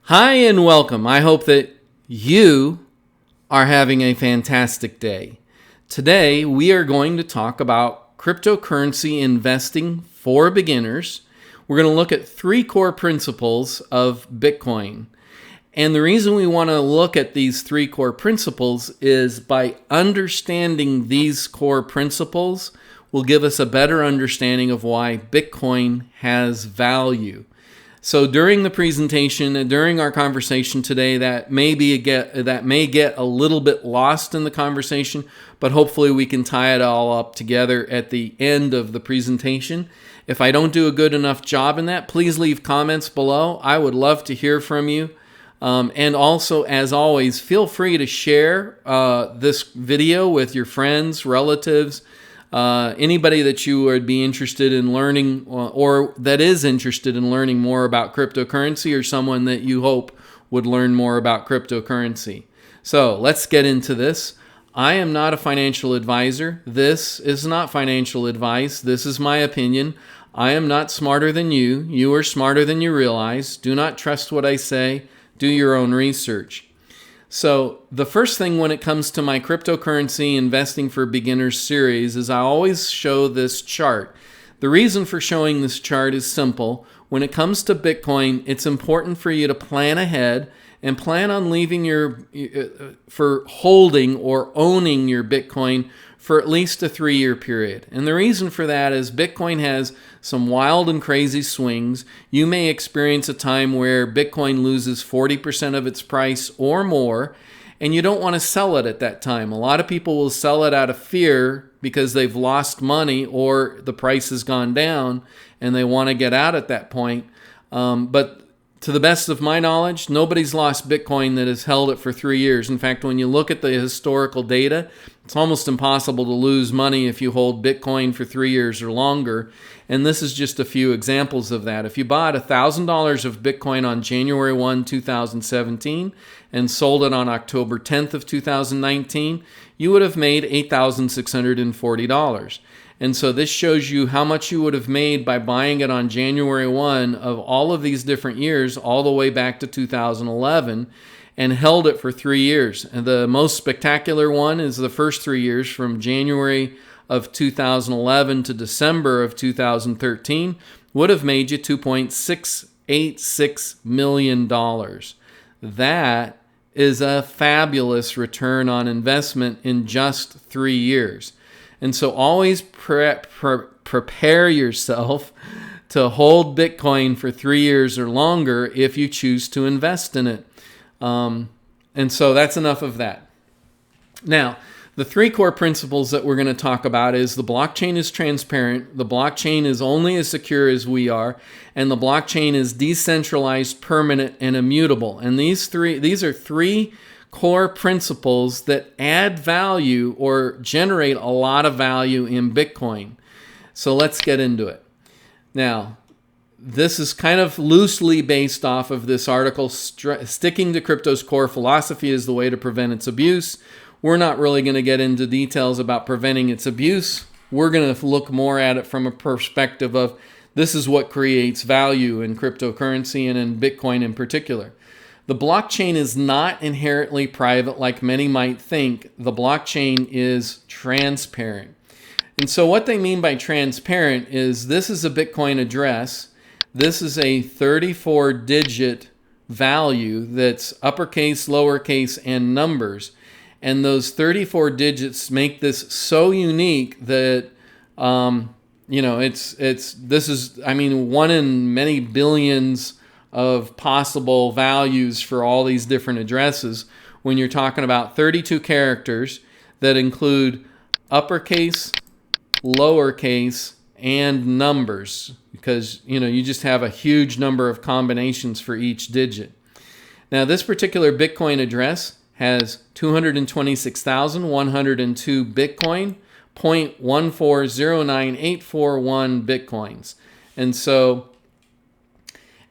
Hi and welcome. I hope that you are having a fantastic day. Today we are going to talk about cryptocurrency investing for beginners. We're going to look at three core principles of Bitcoin. And the reason we want to look at these three core principles is by understanding these core principles will give us a better understanding of why Bitcoin has value. So during the presentation, during our conversation today, that may get a little bit lost in the conversation, but hopefully we can tie it all up together at the end of the presentation. If I don't do a good enough job in that, please leave comments below. I would love to hear from you. And also, as always, feel free to share this video with your friends, relatives, anybody that you would be interested in learning or that is interested in learning more about cryptocurrency, or someone that you hope would learn more about cryptocurrency. So let's get into this. I am not a financial advisor. This is not financial advice. This is my opinion. I am not smarter than you. You are smarter than you realize. Do not trust what I say. Do your own research. So the first thing when it comes to my cryptocurrency investing for beginners series is I always show this chart. The reason for showing this chart is simple. When it comes to Bitcoin, it's important for you to plan ahead and plan on for holding or owning your Bitcoin for at least a 3-year period. And the reason for that is Bitcoin has some wild and crazy swings. You may experience a time where Bitcoin loses 40% of its price or more, and you don't want to sell it at that time. A lot of people will sell it out of fear because they've lost money or the price has gone down and they want to get out at that point. But to the best of my knowledge, nobody's lost Bitcoin that has held it for 3 years. In fact, when you look at the historical data, it's almost impossible to lose money if you hold Bitcoin for 3 years or longer. And this is just a few examples of that. If you bought $1,000 of Bitcoin on January 1, 2017 and sold it on October 10th of 2019, you would have made $8,640. And so this shows you how much you would have made by buying it on January 1 of all of these different years, all the way back to 2011, and held it for 3 years. And the most spectacular one is the first 3 years from January of 2011 to December of 2013 would have made you $2.686 million. That is a fabulous return on investment in just 3 years. And so always prepare yourself to hold Bitcoin for 3 years or longer if you choose to invest in it. And so that's enough of that. Now, the three core principles that we're going to talk about is the blockchain is transparent, the blockchain is only as secure as we are, and the blockchain is decentralized, permanent, and immutable. And these are three core principles that add value or generate a lot of value in Bitcoin. So let's get into it. Now, this is kind of loosely based off of this article, Sticking to Crypto's Core Philosophy is the Way to Prevent Its Abuse. We're not really going to get into details about preventing its abuse. We're going to look more at it from a perspective of this is what creates value in cryptocurrency and in Bitcoin in particular. The blockchain is not inherently private like many might think. The blockchain is transparent. And so what they mean by transparent is this is a Bitcoin address. This is a 34-digit value that's uppercase, lowercase, and numbers. And those 34 digits make this so unique that, this is one in many billions of possible values for all these different addresses when you're talking about 32 characters that include uppercase, lowercase, and numbers, because you just have a huge number of combinations for each digit. Now, this particular Bitcoin address has 226,102 Bitcoin, 0.1409841 Bitcoins. And so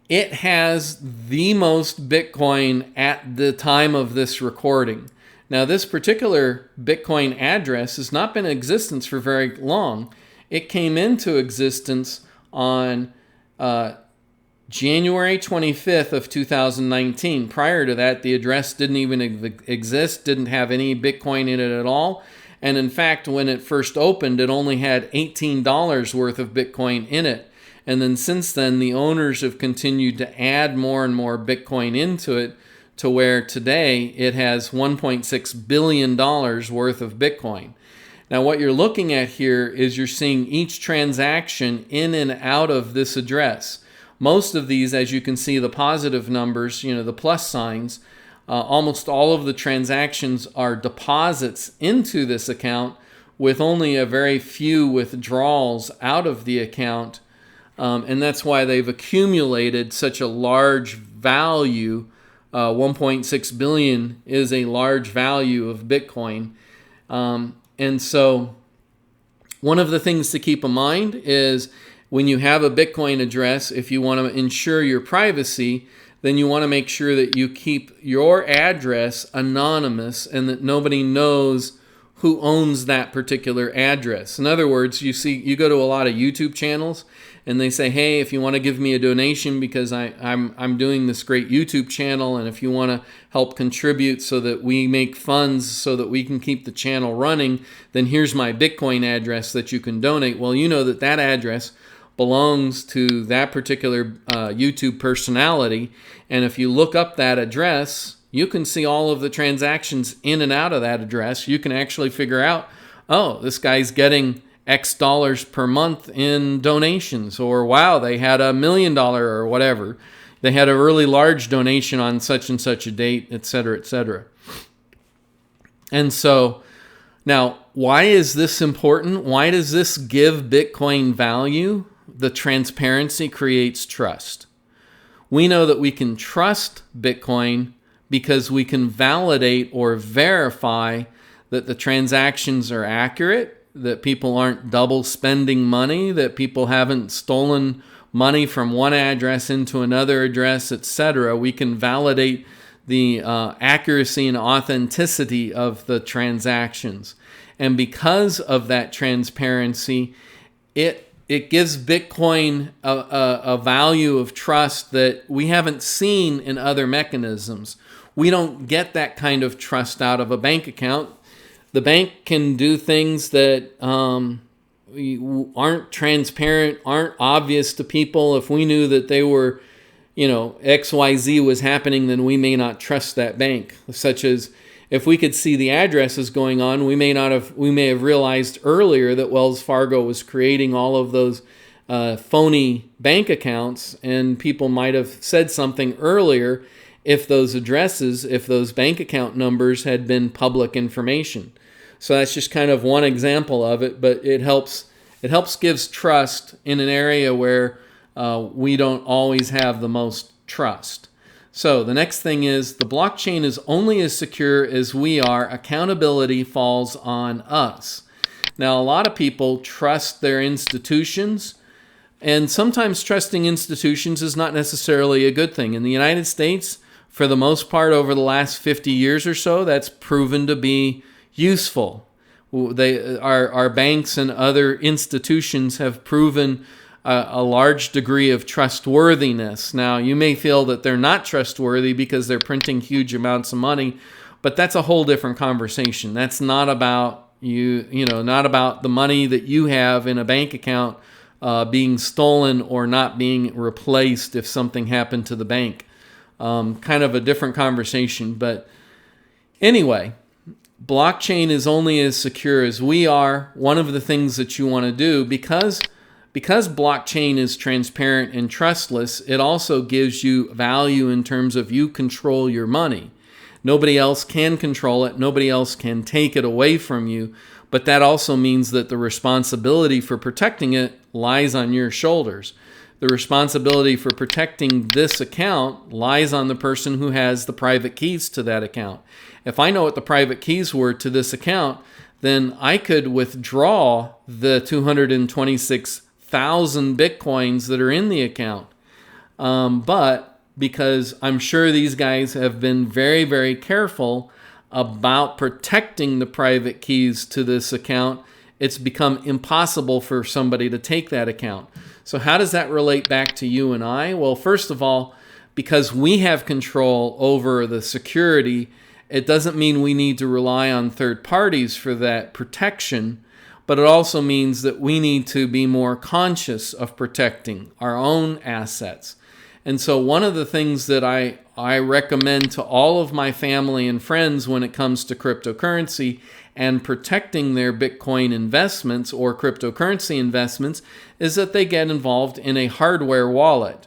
it has the most Bitcoin at the time of this recording. Now, this particular Bitcoin address has not been in existence for very long. It came into existence on January 25th of 2019. Prior to that, the address didn't even exist, didn't have any Bitcoin in it at all. And in fact, when it first opened, it only had $18 worth of Bitcoin in it. And then since then, the owners have continued to add more and more Bitcoin into it to where today it has $1.6 billion worth of Bitcoin. Now, what you're looking at here is you're seeing each transaction in and out of this address. Most of these, as you can see, the positive numbers, the plus signs, almost all of the transactions are deposits into this account with only a very few withdrawals out of the account. And that's why they've accumulated such a large value. 1.6 billion is a large value of Bitcoin. And so one of the things to keep in mind is when you have a Bitcoin address, if you want to ensure your privacy, then you want to make sure that you keep your address anonymous and that nobody knows who owns that particular address. In other words, you go to a lot of YouTube channels and they say, hey, if you want to give me a donation because I'm doing this great YouTube channel, and if you want to help contribute so that we make funds so that we can keep the channel running, then here's my Bitcoin address that you can donate. Well, you know that address belongs to that particular YouTube personality, and if you look up that address, you can see all of the transactions in and out of that address. You can actually figure out, oh, this guy's getting X dollars per month in donations, or wow, they had $1 million or whatever. They had a really large donation on such and such a date, etc., etc. And so now, why is this important? Why does this give Bitcoin value? The transparency creates trust. We know that we can trust Bitcoin because we can validate or verify that the transactions are accurate, that people aren't double spending money, that people haven't stolen money from one address into another address, etc. We can validate the accuracy and authenticity of the transactions. And because of that transparency, it gives Bitcoin a value of trust that we haven't seen in other mechanisms. We don't get that kind of trust out of a bank account. The bank can do things that aren't transparent, aren't obvious to people. If we knew that they were, XYZ was happening, then we may not trust that bank. Such as if we could see the addresses going on, we may have realized earlier that Wells Fargo was creating all of those phony bank accounts, and people might have said something earlier if those addresses, if those bank account numbers had been public information. So that's just kind of one example of it, but it helps gives trust in an area where we don't always have the most trust. So the next thing is the blockchain is only as secure as we are. Accountability falls on us. Now, a lot of people trust their institutions, and sometimes trusting institutions is not necessarily a good thing. In the United States, for the most part, over the last 50 years or so, that's proven to be useful. Our banks and other institutions have proven a large degree of trustworthiness. Now, you may feel that they're not trustworthy because they're printing huge amounts of money, but that's a whole different conversation. That's not about not about the money that you have in a bank account being stolen or not being replaced if something happened to the bank. Kind of a different conversation. But anyway, blockchain is only as secure as we are. One of the things that you want to do, because blockchain is transparent and trustless, it also gives you value in terms of you control your money. Nobody else can control it. Nobody else can take it away from you. But that also means that the responsibility for protecting it lies on your shoulders. The responsibility for protecting this account lies on the person who has the private keys to that account. If I know what the private keys were to this account, then I could withdraw the 226,000 Bitcoins that are in the account. But because I'm sure these guys have been very, very careful about protecting the private keys to this account, it's become impossible for somebody to take that account. So how does that relate back to you and I? Well, first of all, because we have control over the security, it doesn't mean we need to rely on third parties for that protection, but it also means that we need to be more conscious of protecting our own assets. And so one of the things that I recommend to all of my family and friends when it comes to cryptocurrency and protecting their Bitcoin investments or cryptocurrency investments is that they get involved in a hardware wallet.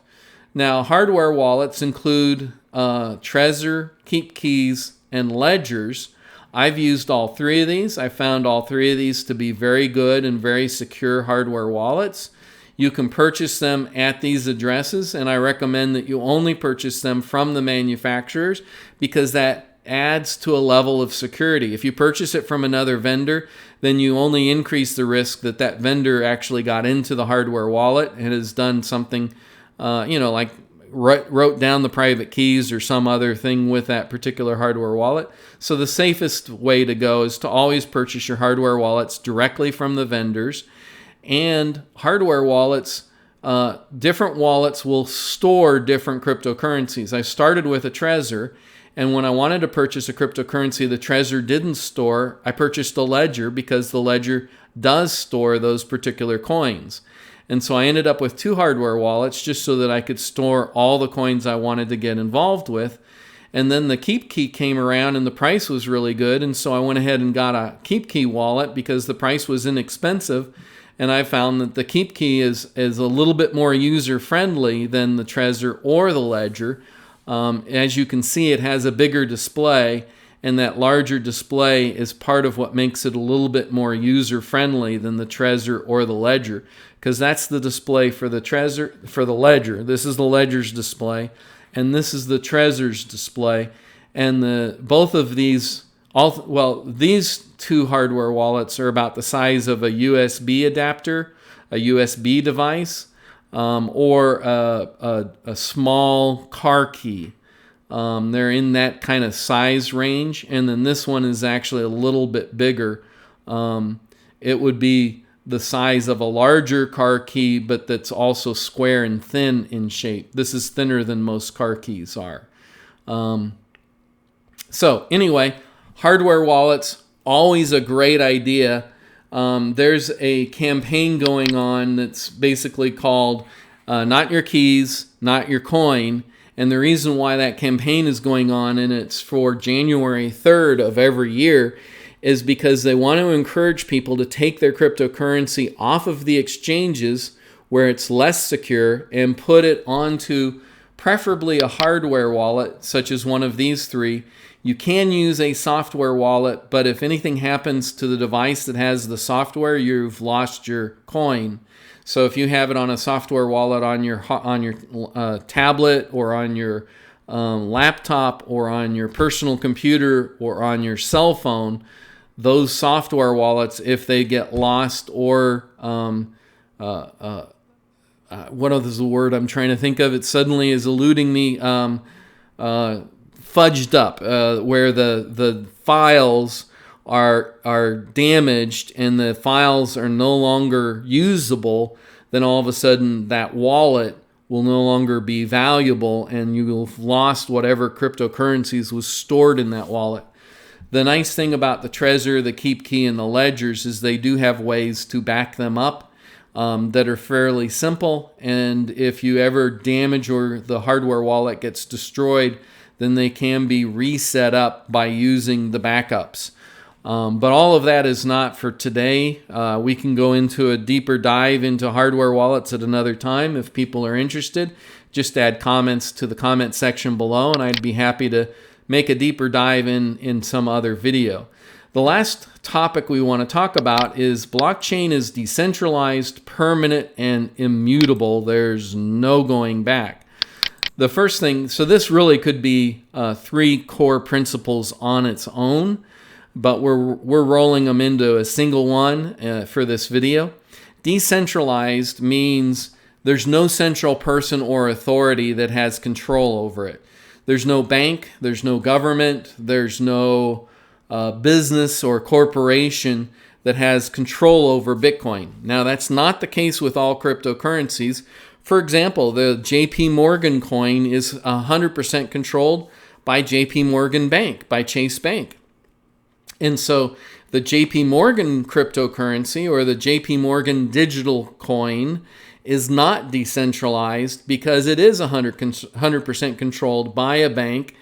Now, hardware wallets include Trezor, KeepKeys, and Ledgers. I've used all three of these. I found all three of these to be very good and very secure hardware wallets. You can purchase them at these addresses, and I recommend that you only purchase them from the manufacturers because that adds to a level of security. If you purchase it from another vendor, then you only increase the risk that that vendor actually got into the hardware wallet and has done something, like wrote down the private keys or some other thing with that particular hardware wallet. So the safest way to go is to always purchase your hardware wallets directly from the vendors. And hardware wallets, different wallets will store different cryptocurrencies. I started with a Trezor, and when I wanted to purchase a cryptocurrency the Trezor didn't store, I purchased a Ledger because the Ledger does store those particular coins. And so I ended up with two hardware wallets just so that I could store all the coins I wanted to get involved with. And then the KeepKey came around and the price was really good, and so I went ahead and got a KeepKey wallet because the price was inexpensive. And I found that the KeepKey is a little bit more user-friendly than the Trezor or the Ledger. As you can see, it has a bigger display, and that larger display is part of what makes it a little bit more user-friendly than the Trezor or the Ledger, because that's the display for the Ledger. This is the Ledger's display, and this is the Trezor's display. And both of these, these two hardware wallets are about the size of a USB adapter, a USB device, or a small car key. They're in that kind of size range, and then this one is actually a little bit bigger. It would be the size of a larger car key, but that's also square and thin in shape. This is thinner than most car keys are. So anyway, hardware wallets, always a great idea. There's a campaign going on that's basically called Not Your Keys, Not Your Coin. And the reason why that campaign is going on, and it's for January 3rd of every year, is because they want to encourage people to take their cryptocurrency off of the exchanges where it's less secure and put it onto preferably a hardware wallet, such as one of these three. You can use a software wallet, but if anything happens to the device that has the software, you've lost your coin. So if you have it on a software wallet on your tablet or on your laptop or on your personal computer or on your cell phone, those software wallets, if they get lost or what is the word I'm trying to think of? It suddenly is eluding me. Fudged up, where the files are damaged and the files are no longer usable, then all of a sudden that wallet will no longer be valuable and you will have lost whatever cryptocurrencies was stored in that wallet. The nice thing about the Trezor, the KeepKey, and the Ledgers is they do have ways to back them up that are fairly simple, and if you ever damage or the hardware wallet gets destroyed, then they can be reset up by using the backups. But all of that is not for today. We can go into a deeper dive into hardware wallets at another time if people are interested. Just add comments to the comment section below, and I'd be happy to make a deeper dive in some other video. The last topic we want to talk about is blockchain is decentralized, permanent, and immutable. There's no going back. The first thing, so this really could be three core principles on its own, but we're rolling them into a single one for this video. Decentralized means there's no central person or authority that has control over it. There's no bank, there's no government, there's no business or corporation that has control over Bitcoin. Now, that's not the case with all cryptocurrencies. For example, the JP Morgan coin is 100% controlled by JP Morgan Bank, by Chase Bank. And so the JP Morgan cryptocurrency, or the JP Morgan digital coin, is not decentralized because it is 100% controlled by a bank.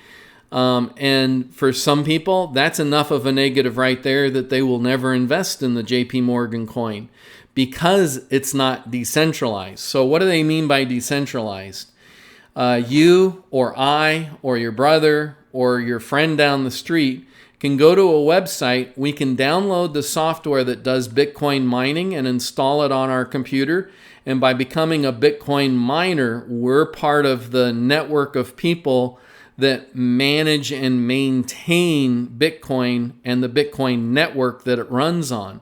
And for some people, that's enough of a negative right there that they will never invest in the JP Morgan coin because it's not decentralized. So what do they mean by decentralized? You or I or your brother or your friend down the street can go to a website. We can download the software that does Bitcoin mining and install it on our computer. And by becoming a Bitcoin miner, we're part of the network of people that manage and maintain Bitcoin and the Bitcoin network that it runs on.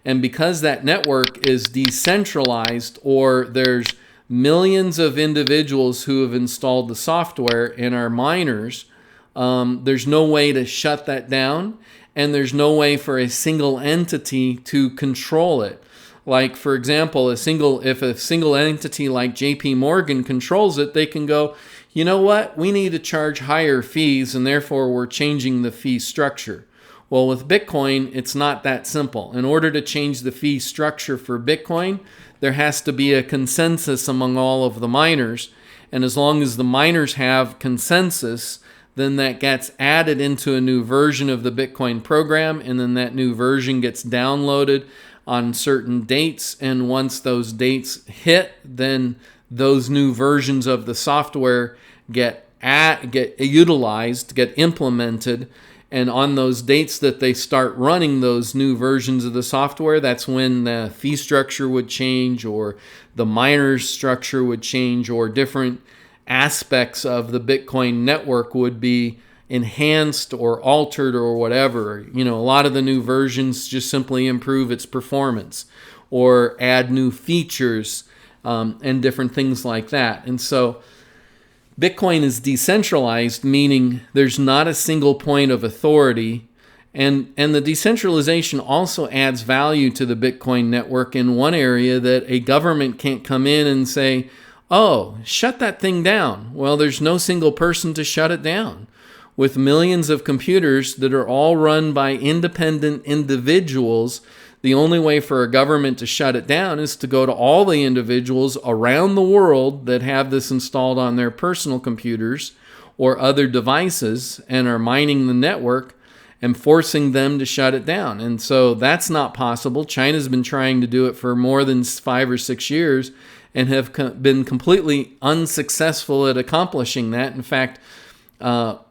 And because that network is decentralized, or there's millions of individuals who have installed the software and are miners, there's no way to shut that down, and there's no way for a single entity to control it. Like, for example, if a single entity like JP Morgan controls it, they can go, you know what, we need to charge higher fees, and therefore we're changing the fee structure. Well, with Bitcoin, it's not that simple. In order to change the fee structure for Bitcoin, there has to be a consensus among all of the miners. And as long as the miners have consensus, then that gets added into a new version of the Bitcoin program, and then that new version gets downloaded on certain dates. And once those dates hit, then those new versions of the software get utilized, get implemented. And on those dates that they start running those new versions of the software, that's when the fee structure would change, or the miners structure would change, or different aspects of the Bitcoin network would be enhanced or altered or whatever. You know, a lot of the new versions just simply improve its performance or add new features and different things like that. And so Bitcoin is decentralized, meaning there's not a single point of authority. And the decentralization also adds value to the Bitcoin network in one area that a government can't come in and say, oh, shut that thing down. Well, there's no single person to shut it down. With millions of computers that are all run by independent individuals, the only way for a government to shut it down is to go to all the individuals around the world that have this installed on their personal computers or other devices and are mining the network and forcing them to shut it down. And so that's not possible. China's been trying to do it for more than 5 or 6 years and have been completely unsuccessful at accomplishing that. In fact, China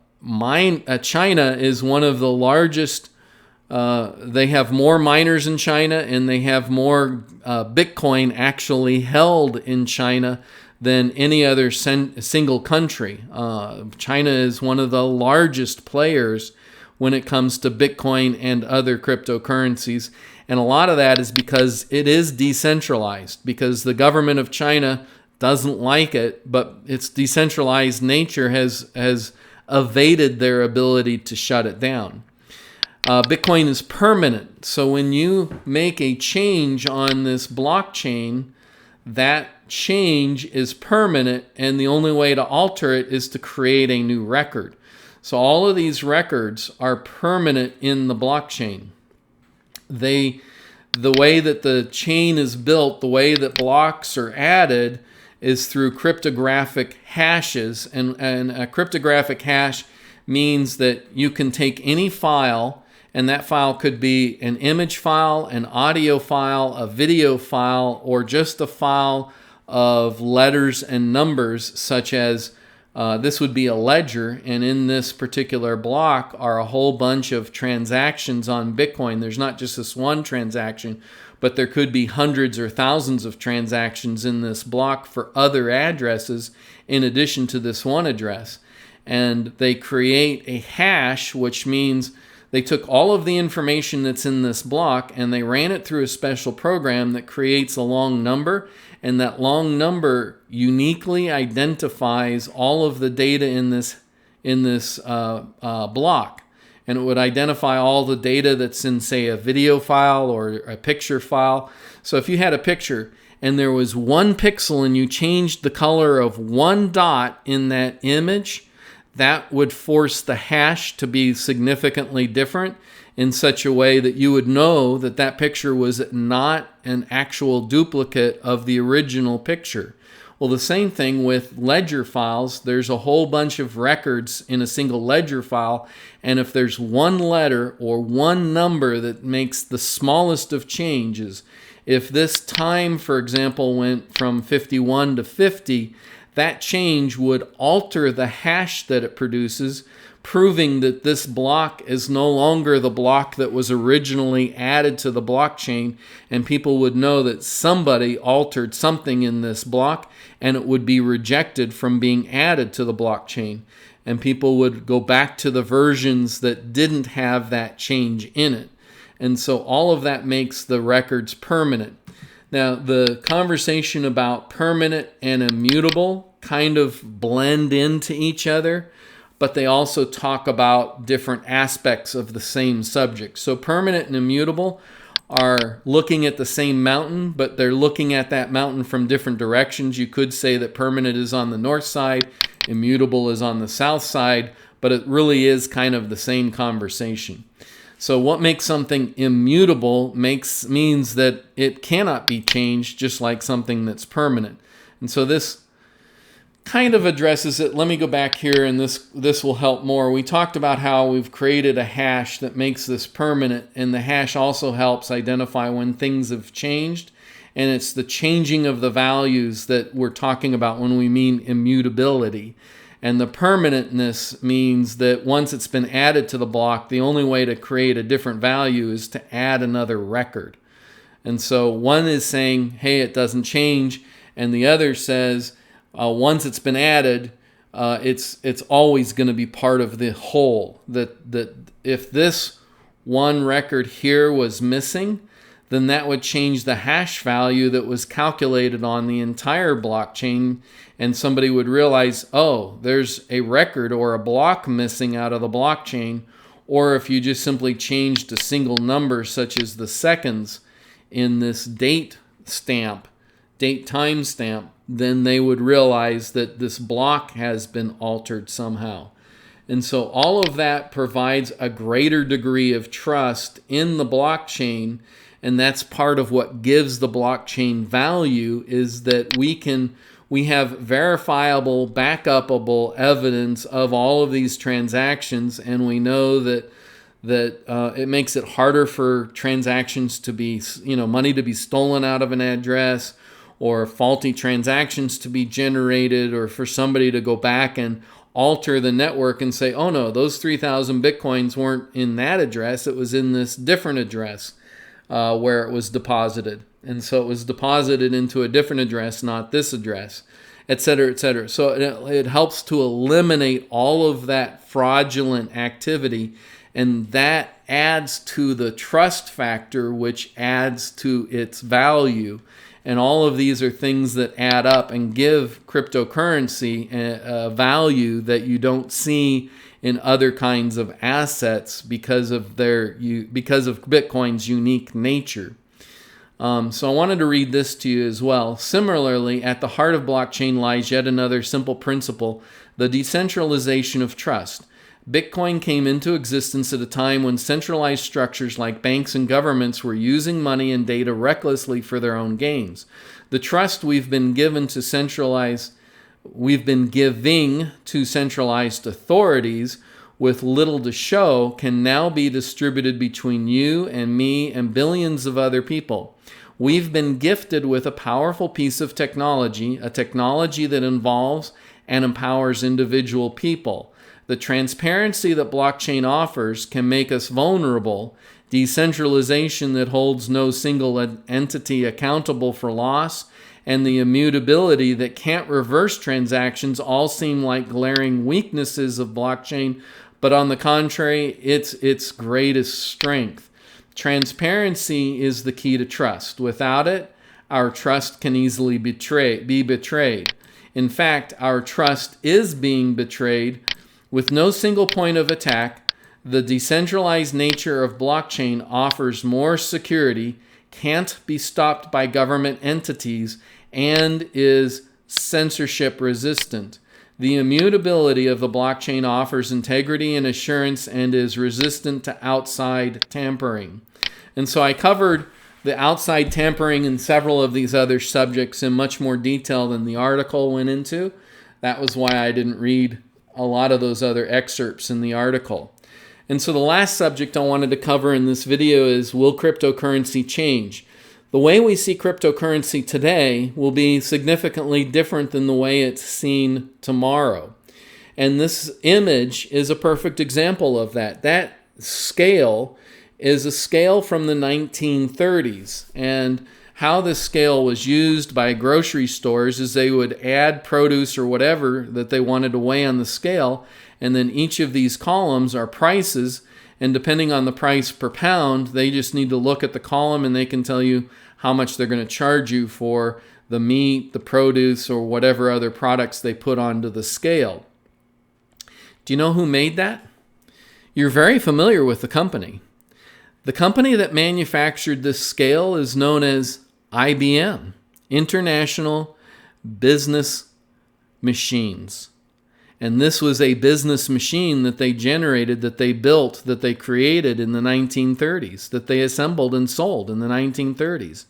is one of the largest. They have more miners in China, and they have more Bitcoin actually held in China than any other single country. China is one of the largest players when it comes to Bitcoin and other cryptocurrencies. And a lot of that is because it is decentralized, because the government of China doesn't like it, but its decentralized nature has evaded their ability to shut it down. Bitcoin is permanent. So when you make a change on this blockchain, that change is permanent, and the only way to alter it is to create a new record. So all of these records are permanent in the blockchain. The way that the chain is built, the way that blocks are added, is through cryptographic hashes. And a cryptographic hash means that you can take any file, and that file could be an image file, an audio file, a video file, or just a file of letters and numbers, such as this would be a ledger, and in this particular block are a whole bunch of transactions on Bitcoin. There's not just this one transaction, but there could be hundreds or thousands of transactions in this block for other addresses in addition to this one address. And they create a hash, which means they took all of the information that's in this block and they ran it through a special program that creates a long number, and that long number uniquely identifies all of the data in this block. and it would identify all the data that's in, say, a video file or a picture file. So if you had a picture and there was one pixel and you changed the color of one dot in that image, that would force the hash to be significantly different in such a way that you would know that that picture was not an actual duplicate of the original picture. Well, the same thing with ledger files. There's a whole bunch of records in a single ledger file, and if there's one letter or one number that makes the smallest of changes, if this time, for example, went from 51 to 50, that change would alter the hash that it produces, proving that this block is no longer the block that was originally added to the blockchain, and people would know that somebody altered something in this block, and it would be rejected from being added to the blockchain. And people would go back to the versions that didn't have that change in it. And so all of that makes the records permanent. Now, the conversation about permanent and immutable kind of blend into each other, but they also talk about different aspects of the same subject. So permanent and immutable are looking at the same mountain, but they're looking at that mountain from different directions. You could say that permanent is on the north side, immutable is on the south side, but it really is kind of the same conversation. So what makes something immutable means that it cannot be changed, just like something that's permanent. And so this kind of addresses it. Let me go back here, and this will help more. We talked about how we've created a hash that makes this permanent, and the hash also helps identify when things have changed, and it's the changing of the values that we're talking about when we mean immutability. And the permanentness means that once it's been added to the block, the only way to create a different value is to add another record. And so one is saying, hey, it doesn't change, and the other says, once it's been added, it's always going to be part of the whole. That if this one record here was missing, then that would change the hash value that was calculated on the entire blockchain, and somebody would realize, oh, there's a record or a block missing out of the blockchain. Or if you just simply changed a single number, such as the seconds in this date time stamp, then they would realize that this block has been altered somehow. And so all of that provides a greater degree of trust in the blockchain, and that's part of what gives the blockchain value, is that we have verifiable, backupable evidence of all of these transactions, and we know that it makes it harder for transactions to be, money to be stolen out of an address, or faulty transactions to be generated, or for somebody to go back and alter the network and say, oh no, those 3,000 Bitcoins weren't in that address, it was in this different address where it was deposited. And so it was deposited into a different address, not this address, et cetera, et cetera. So it helps to eliminate all of that fraudulent activity, and that adds to the trust factor, which adds to its value. And all of these are things that add up and give cryptocurrency a value that you don't see in other kinds of assets because of Bitcoin's unique nature. So I wanted to read this to you as well. Similarly, at the heart of blockchain lies yet another simple principle, the decentralization of trust. Bitcoin came into existence at a time when centralized structures like banks and governments were using money and data recklessly for their own gains. The trust we've been giving to centralized authorities with little to show can now be distributed between you and me and billions of other people. We've been gifted with a powerful piece of technology, a technology that involves and empowers individual people. The transparency that blockchain offers can make us vulnerable. Decentralization that holds no single entity accountable for loss, and the immutability that can't reverse transactions all seem like glaring weaknesses of blockchain, but on the contrary, it's its greatest strength. Transparency is the key to trust. Without it, our trust can easily be betrayed. In fact, our trust is being betrayed. With no single point of attack, The decentralized nature of blockchain offers more security, can't be stopped by government entities, and is censorship resistant. The immutability of the blockchain offers integrity and assurance and is resistant to outside tampering. And so I covered the outside tampering and several of these other subjects in much more detail than the article went into. That was why I didn't read a lot of those other excerpts in the article. And so the last subject I wanted to cover in this video is, will cryptocurrency change? The way we see cryptocurrency today will be significantly different than the way it's seen tomorrow. And this image is a perfect example of that. That scale is a scale from the 1930s. And how this scale was used by grocery stores is they would add produce or whatever that they wanted to weigh on the scale, and then each of these columns are prices, and depending on the price per pound, they just need to look at the column and they can tell you how much they're going to charge you for the meat, the produce, or whatever other products they put onto the scale. Do you know who made that? You're very familiar with the company. The company that manufactured this scale is known as IBM, International Business Machines. And this was a business machine that they generated, that they built, that they created in the 1930s, that they assembled and sold in the 1930s.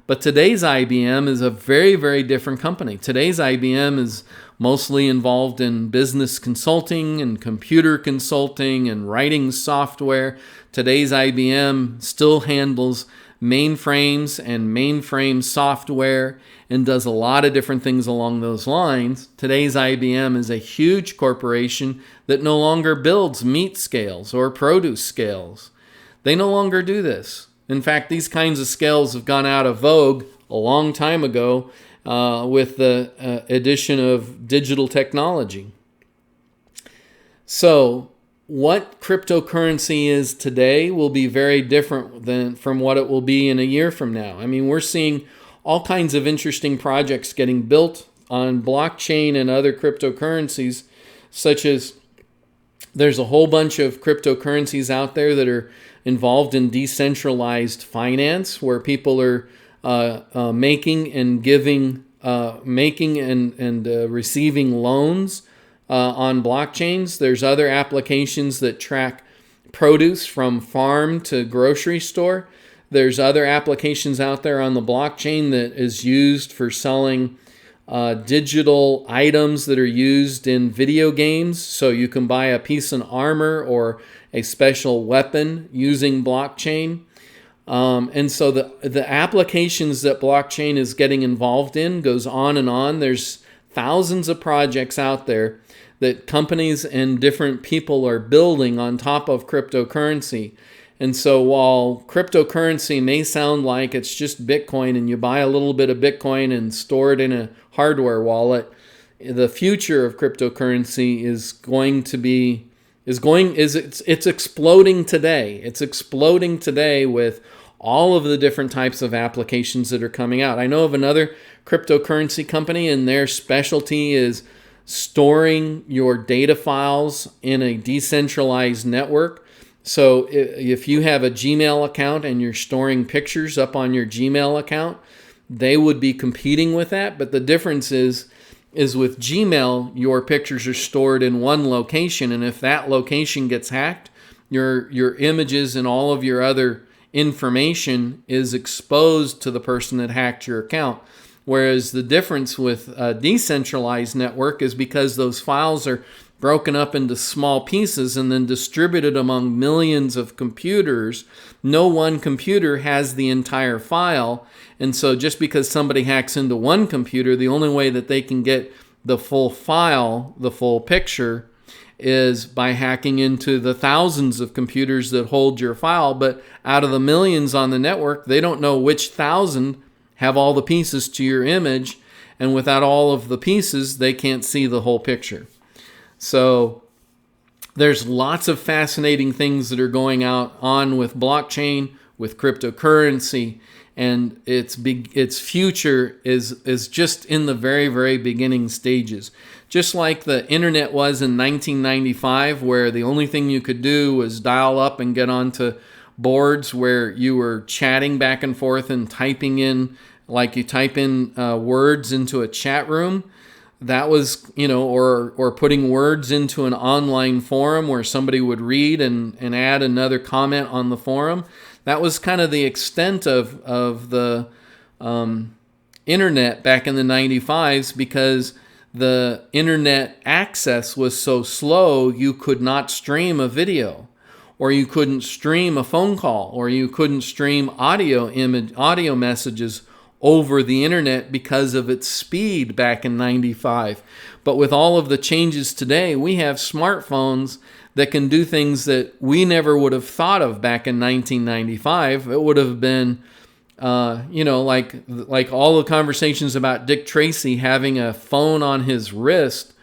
But today's IBM is a very, very different company. Today's IBM is mostly involved in business consulting and computer consulting and writing software. Today's IBM still handles mainframes and mainframe software and does a lot of different things along those lines. Today's IBM is a huge corporation that no longer builds meat scales or produce scales. They no longer do this. In fact, these kinds of scales have gone out of vogue a long time ago with the addition of digital technology. So what cryptocurrency is today will be very different from what it will be in a year from now. I mean, we're seeing all kinds of interesting projects getting built on blockchain and other cryptocurrencies, such as there's a whole bunch of cryptocurrencies out there that are involved in decentralized finance, where people are making and receiving loans on blockchains. There's other applications that track produce from farm to grocery store. There's other applications out there on the blockchain that is used for selling digital items that are used in video games. So you can buy a piece of armor or a special weapon using blockchain. And so the applications that blockchain is getting involved in goes on and on. There's thousands of projects out there that companies and different people are building on top of cryptocurrency. And so while cryptocurrency may sound like it's just Bitcoin and you buy a little bit of Bitcoin and store it in a hardware wallet, the future of cryptocurrency it's exploding today. It's exploding today with all of the different types of applications that are coming out. I know of another cryptocurrency company, and their specialty is storing your data files in a decentralized network. So if you have a Gmail account and you're storing pictures up on your Gmail account, they would be competing with that. But the difference is with Gmail, your pictures are stored in one location, and if that location gets hacked, your images and all of your other information is exposed to the person that hacked your account. Whereas the difference with a decentralized network is because those files are broken up into small pieces and then distributed among millions of computers. No one computer has the entire file. And so just because somebody hacks into one computer, the only way that they can get the full file, the full picture, is by hacking into the thousands of computers that hold your file. But out of the millions on the network, they don't know which thousand have all the pieces to your image. And without all of the pieces, they can't see the whole picture. So there's lots of fascinating things that are going on with blockchain, with cryptocurrency, and its future is just in the very, very beginning stages. Just like the internet was in 1995, where the only thing you could do was dial up and get onto boards where you were chatting back and forth and typing in, like you type in words into a chat room. That was, or putting words into an online forum where somebody would read and add another comment on the forum. That was kind of the extent of the internet back in the 95s, because the internet access was so slow you could not stream a video, or you couldn't stream a phone call, or you couldn't stream audio messages over the internet because of its speed back in 95. But with all of the changes today, we have smartphones that can do things that we never would have thought of back in 1995. It would have been like all the conversations about Dick Tracy having a phone on his wrist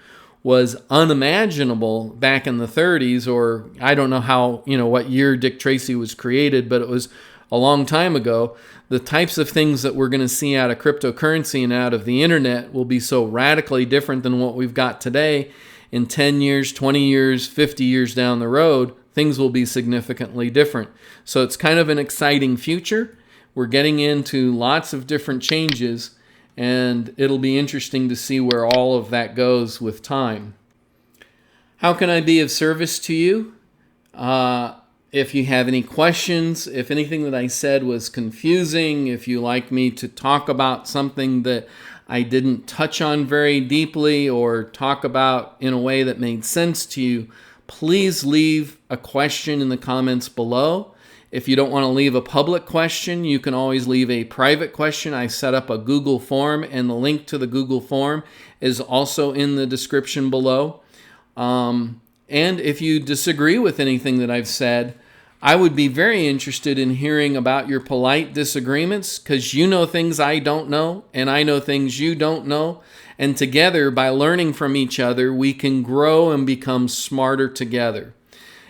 was unimaginable back in the 30s, or I don't know how, what year Dick Tracy was created, but it was a long time ago. The types of things that we're going to see out of cryptocurrency and out of the internet will be so radically different than what we've got today. In 10 years, 20 years, 50 years down the road, things will be significantly different. So it's kind of an exciting future. We're getting into lots of different changes, and it'll be interesting to see where all of that goes with time. How can I be of service to you? If you have any questions, if anything that I said was confusing, if you like me to talk about something that I didn't touch on very deeply or talk about in a way that made sense to you, please leave a question in the comments below. If you don't want to leave a public question, you can always leave a private question. I set up a Google form, and the link to the Google form is also in the description below. And if you disagree with anything that I've said, I would be very interested in hearing about your polite disagreements, because you know things I don't know, and I know things you don't know. And together, by learning from each other, we can grow and become smarter together.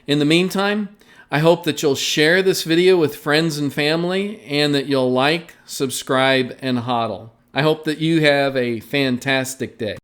In the meantime, I hope that you'll share this video with friends and family, and that you'll like, subscribe, and hodl. I hope that you have a fantastic day.